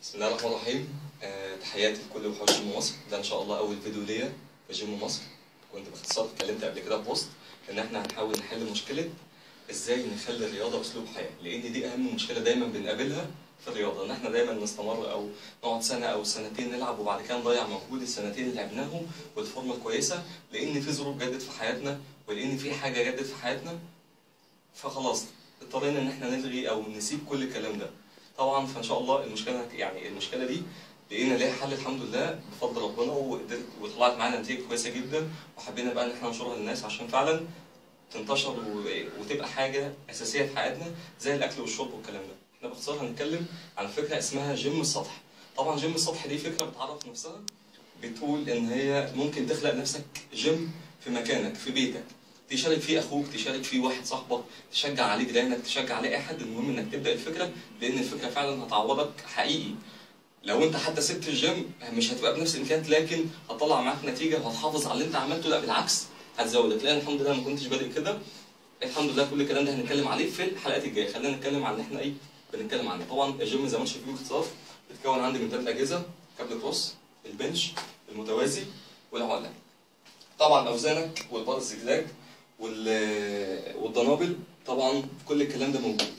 بسم الله الرحمن الرحيم. تحياتي لكل وحوش جيم مصر. ده ان شاء الله اول فيديو ليا في جيم مصر. كنت باختصار اتكلمت قبل كده في بوست ان احنا هنحاول نحل مشكله ازاي نخلي الرياضه اسلوب حياه، لان دي اهم مشكله دايما بنقابلها في الرياضه، ان احنا دايما نستمر او نقعد سنه او سنتين نلعب وبعد كده نضيع مجهود السنتين اللي لعبناهم والفورمه الكويسه، لان في ظروف جدت في حياتنا ولان في حاجه جدت في حياتنا، فخلاص اضطرينا ان احنا نلغي او نسيب كل الكلام ده. طبعا فان شاء الله المشكله دي لقينا ليها حل الحمد لله بفضل ربنا، وطلعت معانا نتيجه كويسه جدا، وحبينا بقى ان احنا ننشرها للناس عشان فعلا تنتشر وتبقى حاجه اساسيه في حياتنا زي الاكل والشرب والكلام ده. احنا باختصار هنتكلم عن فكره اسمها جيم السطح. طبعا جيم السطح دي فكره بتعرف نفسها، بتقول ان هي ممكن تخلق نفسك جيم في مكانك في بيتك، تشارك فيه اخوك، تشارك فيه واحد صاحبك، تشجع عليه جيرانك، تشجع عليه اي حد. المهم انك تبدا الفكره، لان الفكره فعلا هتعوضك حقيقي. لو انت حتى سبت الجيم مش هتبقى بنفس الامكانيات، لكن هتطلع معاك نتيجه وهتحافظ على اللي انت عملته، لا بالعكس هتزودك. لان الحمد لله ما كنتش بادئ كده. الحمد لله كل الكلام ده هنتكلم عليه في الحلقات الجايه. خلينا نتكلم عن اللي احنا بنتكلم عنه. طبعا الجيم زي ما انتم شايفين باختصار بيتكون عندي من 3 اجهزه: كابل كروس، البنش، المتوازي، والعقله. طبعا اوزانك والبار الزجزاج والدنابل، طبعا كل الكلام ده موجود.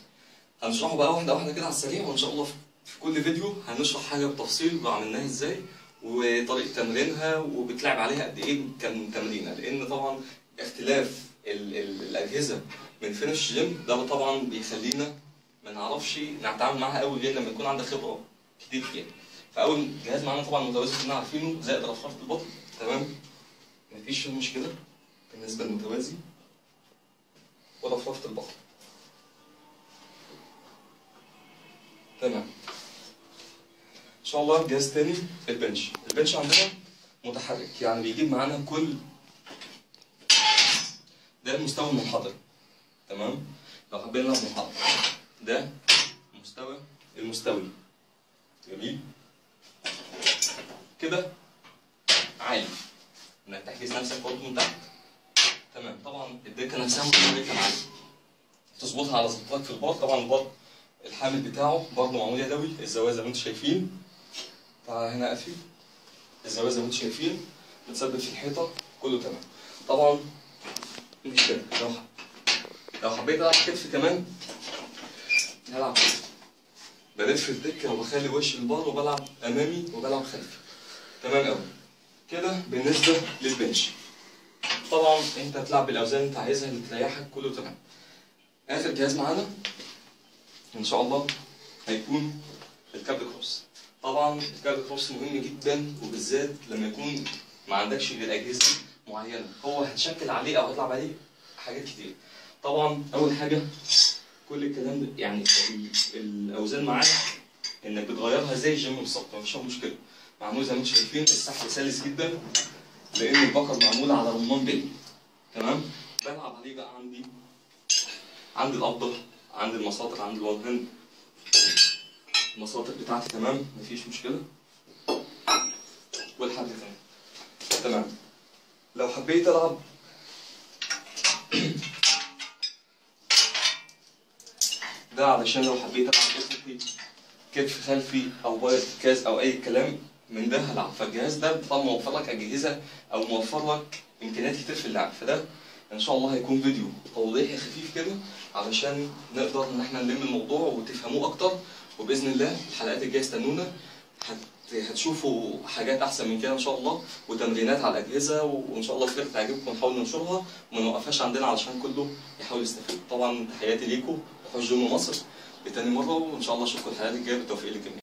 هنشرحه بقى واحده واحده كده على السريع، وان شاء الله في كل فيديو هنشرح حاجه بالتفصيل وعملناها ازاي وطريقه تمرينها وبتلعب عليها قد ايه كتمرينه، لان طبعا اختلاف الاجهزه من فينش جيم ده طبعا بيخلينا ما نعرفش نتعامل معاها قوي غير لما يكون عندك خبره كتير فيها. فاول جهاز معانا طبعا المتوازي كلنا عارفينه، زائد رفرفه البطن. تمام، مفيش مشكله بالنسبه للمتوازي ورفرفه البطن. تمام. ان شاء الله جهاز تاني البنش. البنش عندنا متحرك، يعني بيجيب معانا كل ده المستوى المنحدر. تمام، لو حبينا نلعب منحدر ده المستوي. جميل كده، عالي انك تحجز نفسك برضه من تحت. تمام. طبعا الدكه نفسها متحركه معاك، تظبطها على ظبطك في البار. طبعا البار الحامل بتاعه برضه معمول يدوي. الزوايا زي ما انتم شايفين، تعالى هنا قافل. الزوايا زي ما انتم شايفين بتثبت في الحيطه، كله تمام. طبعا مش كده، لو حبيت العب كتف كمان هلعب كتف، بلف الدكه وبخلي وش البار وبلعب امامي وبلعب خلفي. تمام قوي كده بالنسبه للبنش. طبعا انت هتلعب بالاوزان اللي انت عايزها اللي تريحك، كله تمام. اخر جهاز معانا ان شاء الله هيكون الكابل كروس. طبعا الكابل كروس مهم جدا، وبالذات لما يكون ما عندكش غير اجهزه معينه، هو هتشكل عليه او هتلعب عليه حاجات كتير. طبعا اول حاجه كل الكلام ده يعني الاوزان معاك انك بتغيرها زي الجيم بالظبط، مفيش مشكله. معمول زي ما انتم شايفين، السحب سلس جدا لان البقر معموله على رمان بلي. تمام. بلعب عليه بقى عندي القبضه، عندي المساطر، عندي الوان هاند، المساطر بتاعتي تمام، مفيش مشكله، والحبل تمام. تمام. لو حبيت العب ده علشان لو حبيت العب افقي، كتف خلفي او بايت كاز او اي كلام من ده هلعب. فالجهاز ده طبعا موفر لك اجهزه او موفر لك امكانيات كتير في اللعب. فده ان شاء الله هيكون فيديو توضيحي خفيف كده علشان نقدر ان احنا نلم الموضوع وتفهموه اكتر. وباذن الله الحلقات الجايه استنونا، هتشوفوا حاجات احسن من كده ان شاء الله، وتمرينات على الاجهزه، وان شاء الله الفكره تعجبكم نحاول ننشرها وما نوقفهاش عندنا علشان كله يحاول يستفيد. طبعا تحياتي ليكم وحوش جيم مصر لتاني مره، وان شاء الله اشوفكم الحلقات الجايه. بالتوفيق للجميع.